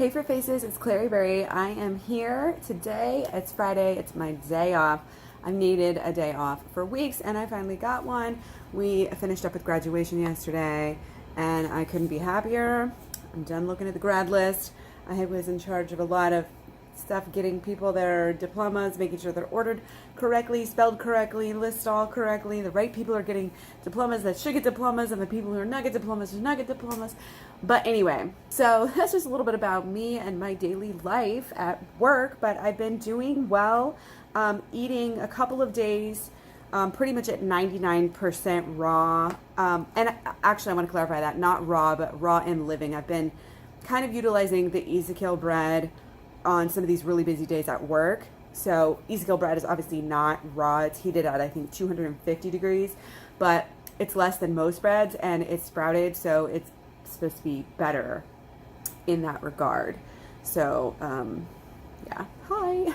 Hey for faces, it's KlaireeBerry. I am here today. It's Friday. It's my day off. I've needed a day off for weeks and I finally got one. We finished up with graduation yesterday and I couldn't be happier. I'm done looking at the grad list. I was in charge of a lot of stuff, getting people their diplomas, making sure they're ordered correctly, spelled correctly, listed all correctly. The right people are getting diplomas that should get diplomas, and the people who are not get diplomas should not get diplomas. But anyway, so that's just a little bit about me and my daily life at work. But I've been doing well, eating a couple of days pretty much at 99% raw. And actually, I want to clarify that, not raw, but raw and living. I've been kind of utilizing the Ezekiel bread on some of these really busy days at work. So Ezekiel bread is obviously not raw. It's heated at, I think, 250 degrees, but it's less than most breads and it's sprouted, so it's supposed to be better in that regard. So, yeah, hi.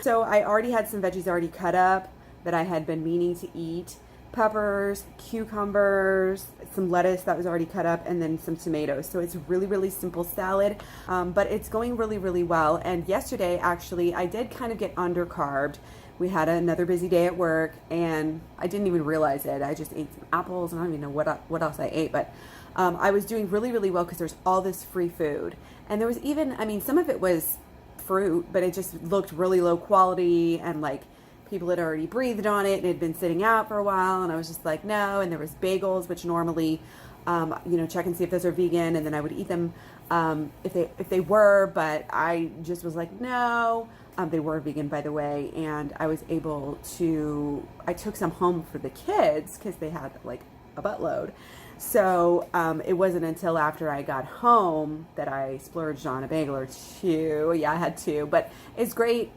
So I already had some veggies already cut up that I had been meaning to eat. Peppers, cucumbers, some lettuce that was already cut up, and then some tomatoes. So it's really, really simple salad, but it's going really, really well. And yesterday, actually, I did kind of get undercarbed. We had another busy day at work, and I didn't even realize it. I just ate some apples, and I don't even know what else I ate, but I was doing really, really well because there's all this free food. And there was even, I mean, some of it was fruit, but it just looked really low quality, and like, people had already breathed on it and it had been sitting out for a while, and I was just like, no. And there was bagels, which normally, check and see if those are vegan, and then I would eat them if they were, but I just was like, no. They were vegan, by the way, and I was able to, I took some home for the kids because they had like a buttload. So it wasn't until after I got home that I splurged on a bagel or two. Yeah, I had two, but it's great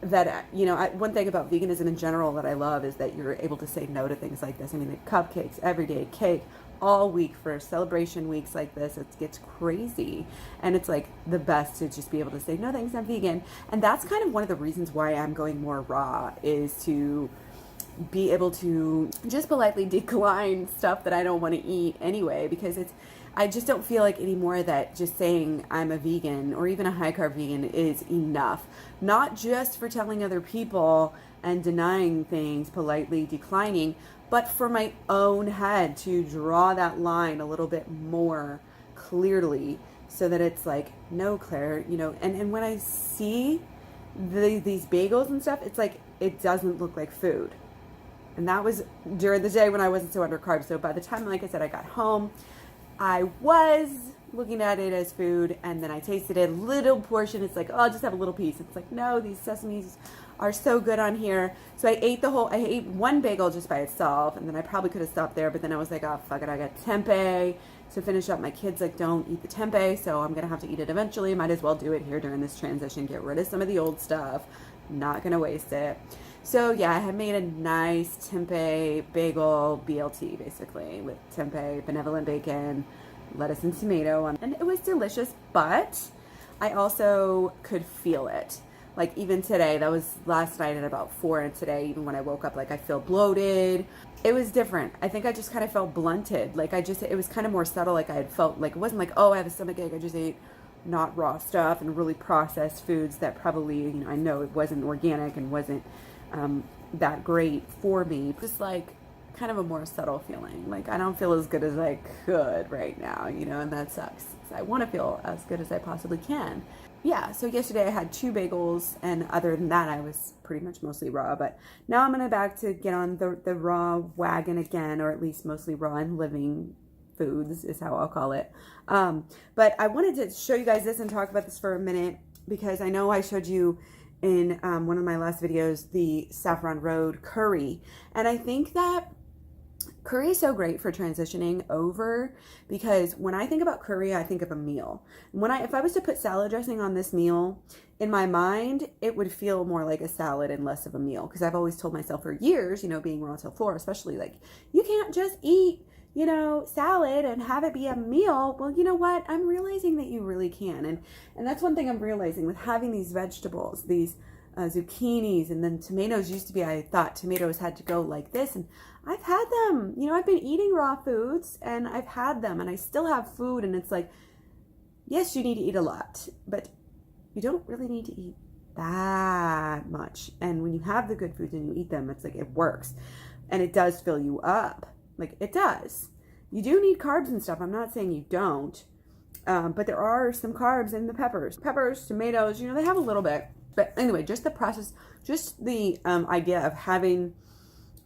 that, one thing about veganism in general that I love is that you're able to say no to things like this. I mean, the cupcakes, everyday cake, all week for celebration weeks like this, it gets crazy. And it's like the best to just be able to say, no thanks, I'm vegan. And that's kind of one of the reasons why I'm going more raw, is to be able to just politely decline stuff that I don't want to eat anyway, because I just don't feel like anymore that just saying I'm a vegan or even a high carb vegan is enough. Not just for telling other people and denying things, politely declining, but for my own head to draw that line a little bit more clearly so that it's like, no, Claire, and when I see these bagels and stuff, it's like, it doesn't look like food. And that was during the day when I wasn't so undercarb. So by the time, like I said, I got home, I was looking at it as food, and then I tasted it, a little portion. It's like, oh, I'll just have a little piece. It's like, no, these sesames are so good on here. So I ate one bagel just by itself, and then I probably could have stopped there, but then I was like, oh, fuck it, I got tempeh to finish up. My kids like, don't eat the tempeh, so I'm gonna have to eat it eventually. Might as well do it here during this transition, get rid of some of the old stuff. Not gonna waste it. So yeah, I had made a nice tempeh bagel BLT, basically, with tempeh, benevolent bacon, lettuce and tomato, and it was delicious, but I also could feel it. Like even today, that was last night at about 4, and today, even when I woke up, like I feel bloated. It was different. I think I just kind of felt blunted. Like it was kind of more subtle. Like I had felt like, it wasn't like, oh, I have a stomachache, I just ate not raw stuff and really processed foods that probably, I know it wasn't organic and wasn't that great for me. Just like kind of a more subtle feeling. Like I don't feel as good as I could right now, and that sucks. So I want to feel as good as I possibly can. Yeah, so yesterday I had 2 bagels, and other than that I was pretty much mostly raw, but now I'm gonna back to get on the raw wagon again, or at least mostly raw and living foods is how I'll call it. But I wanted to show you guys this and talk about this for a minute, because I know I showed you in one of my last videos the saffron road curry, and I think that curry is so great for transitioning over, because when I think about curry, I think of a meal. If I was to put salad dressing on this meal, in my mind, it would feel more like a salad and less of a meal, because I've always told myself for years, being raw till 4, especially, like, you can't just eat salad and have it be a meal. Well, you know what? I'm realizing that you really can. And that's one thing I'm realizing with having these vegetables, these zucchinis, and then tomatoes. Used to be, I thought tomatoes had to go like this, and I've had them. I've been eating raw foods and I've had them, and I still have food, and it's like, yes, you need to eat a lot, but you don't really need to eat that much. And when you have the good foods and you eat them, it's like it works. And it does fill you up. Like it does. You do need carbs and stuff. I'm not saying you don't. But there are some carbs in the peppers. Peppers, tomatoes, they have a little bit. But anyway, just the process, just the idea of having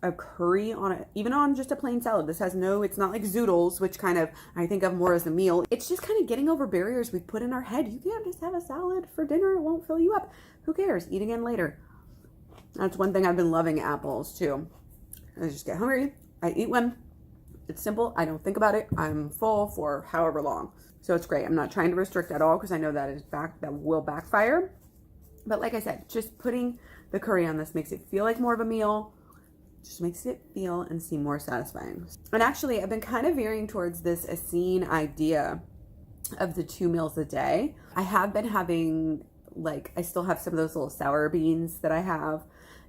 a curry on it, even on just a plain salad. This has it's not like zoodles, which kind of I think of more as a meal. It's just kind of getting over barriers we've put in our head. You can't just have a salad for dinner. It won't fill you up. Who cares? Eat again later. That's one thing I've been loving apples too. I just get hungry. I eat one. It's simple. I don't think about it. I'm full for however long. So it's great. I'm not trying to restrict at all because I know that will backfire. But like I said, just putting the curry on this makes it feel like more of a meal. Just makes it feel and seem more satisfying. And actually, I've been kind of veering towards this Essene idea of the 2 meals a day. I have been having, I still have some of those little sour beans that I have.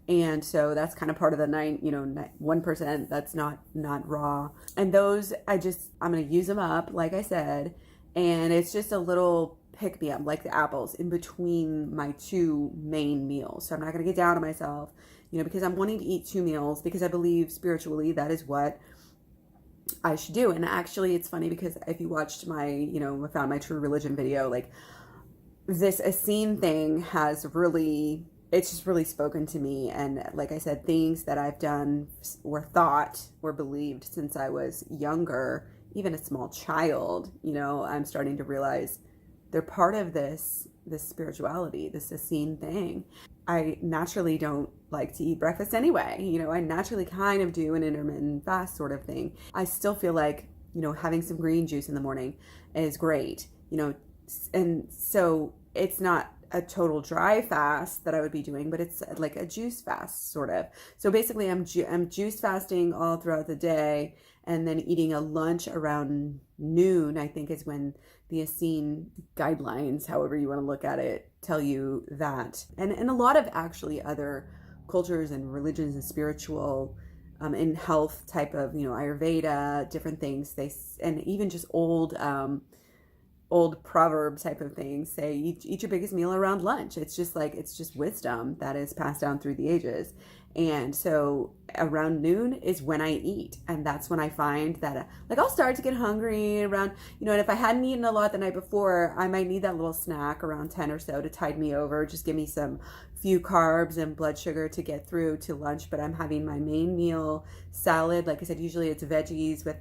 And so that's kind of part of the 1% that's not raw. And those, I'm going to use them up, like I said. And it's just a little pick me up, like the apples, in between my 2 main meals. So I'm not going to get down on myself, because I'm wanting to eat 2 meals because I believe spiritually that is what I should do. And actually, it's funny because if you watched my, I found my true religion video, this Essene thing has really, it's just really spoken to me. And like I said, things that I've done or thought or believed since I was younger, even a small child, I'm starting to realize they're part of this spirituality, this Essene thing. I naturally don't like to eat breakfast anyway. I naturally kind of do an intermittent fast sort of thing. I still feel like, having some green juice in the morning is great, and so it's not a total dry fast that I would be doing, but it's like a juice fast sort of. So basically I'm juice fasting all throughout the day and then eating a lunch around noon, I think is when the Essene guidelines, however you want to look at it, tell you that. And a lot of actually other cultures and religions and spiritual in health type of, Ayurveda, different things, and even just old proverb type of things say eat your biggest meal around lunch. It's just wisdom that is passed down through the ages. And so around noon is when I eat. And that's when I find that I'll start to get hungry around, and if I hadn't eaten a lot the night before, I might need that little snack around 10 or so to tide me over, just give me some few carbs and blood sugar to get through to lunch. But I'm having my main meal salad. Like I said, usually it's veggies with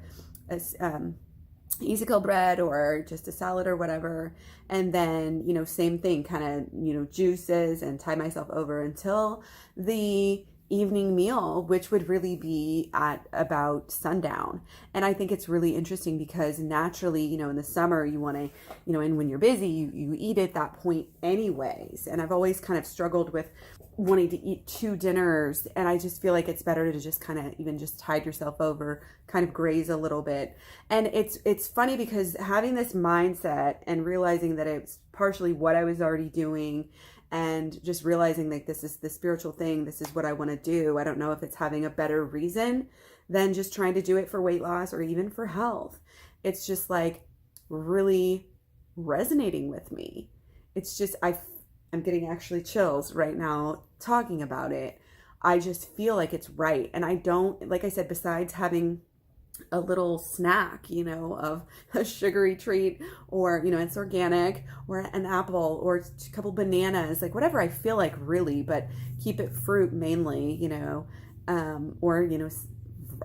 Ezekiel bread or just a salad or whatever. And then, same thing, kind of, juices, and tie myself over until the evening meal, which would really be at about sundown. And I think it's really interesting because naturally, in the summer you want to, and when you're busy, you eat at that point anyways. And I've always kind of struggled with wanting to eat 2 dinners, and I just feel like it's better to just kind of even just tide yourself over, kind of graze a little bit. And it's funny because having this mindset and realizing that it's partially what I was already doing, and just realizing this is the spiritual thing, this is what I want to do. I don't know if it's having a better reason than just trying to do it for weight loss or even for health. It's just really resonating with me. It's just, I'm getting actually chills right now talking about it. I just feel like it's right. And I don't, like I said, besides having a little snack, of a sugary treat, or, it's organic, or an apple, or a couple bananas, whatever I feel like really, but keep it fruit mainly, or,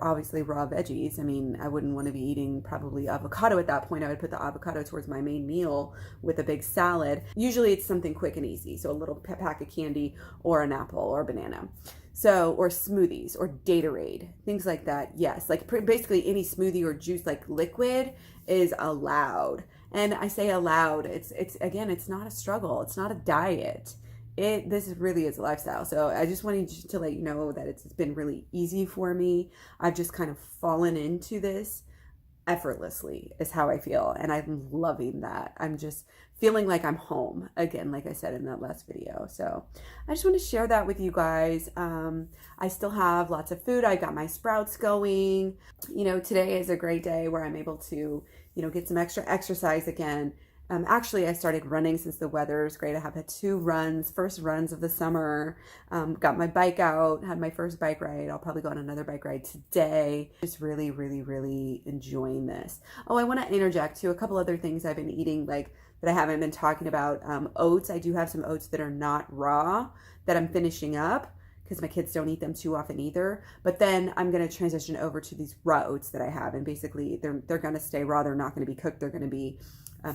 obviously raw veggies. I mean, I wouldn't want to be eating probably avocado at that point. I would put the avocado towards my main meal with a big salad. Usually it's something quick and easy. So a little pack of candy or an apple or a banana. So, or smoothies or Gatorade, things like that. Yes. Basically any smoothie or juice, liquid, is allowed. And I say allowed, it's again, it's not a struggle. It's not a diet. This really is a lifestyle. So I just wanted to let you know that it's been really easy for me. I've just kind of fallen into this effortlessly is how I feel. And I'm loving that. I'm just feeling like I'm home again, like I said in that last video. So I just want to share that with you guys. I still have lots of food. I got my sprouts going. Today is a great day where I'm able to, get some extra exercise again. Actually, I started running since the weather is great. I have had 2 first runs of the summer. Got my bike out, had my first bike ride. I'll probably go on another bike ride today. Just really, really, really enjoying this. Oh, I want to interject too. A couple other things I've been eating, like that I haven't been talking about. Oats. I do have some oats that are not raw that I'm finishing up because my kids don't eat them too often either. But then I'm going to transition over to these raw oats that I have, and basically they're going to stay raw. They're not going to be cooked. They're going to be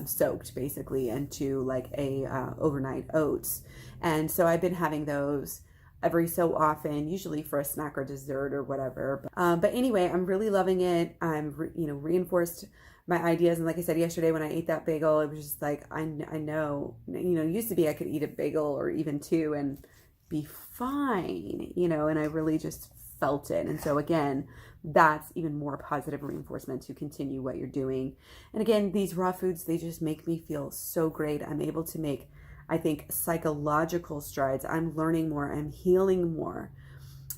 soaked basically into like a overnight oats. And so I've been having those every so often, usually for a snack or dessert or whatever. But anyway, I'm really loving it. I'm reinforced my ideas. And like I said yesterday, when I ate that bagel, it was just like, I know, used to be I could eat a bagel or even 2 and be fine, and I really just felt it. And so again, that's even more positive reinforcement to continue what you're doing. And again, these raw foods, they just make me feel so great. I'm able to make, I think, psychological strides. I'm learning more. I'm healing more.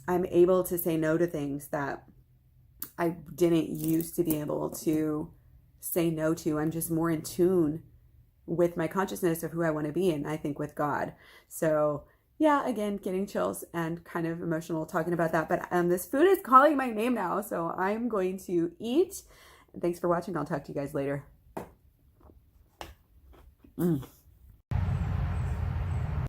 I'm able to say no to things that I didn't used to be able to say no to. I'm just more in tune with my consciousness of who I want to be, and I think with God. So yeah, again, getting chills and kind of emotional talking about that. But this food is calling my name now, so I'm going to eat. Thanks for watching. I'll talk to you guys later.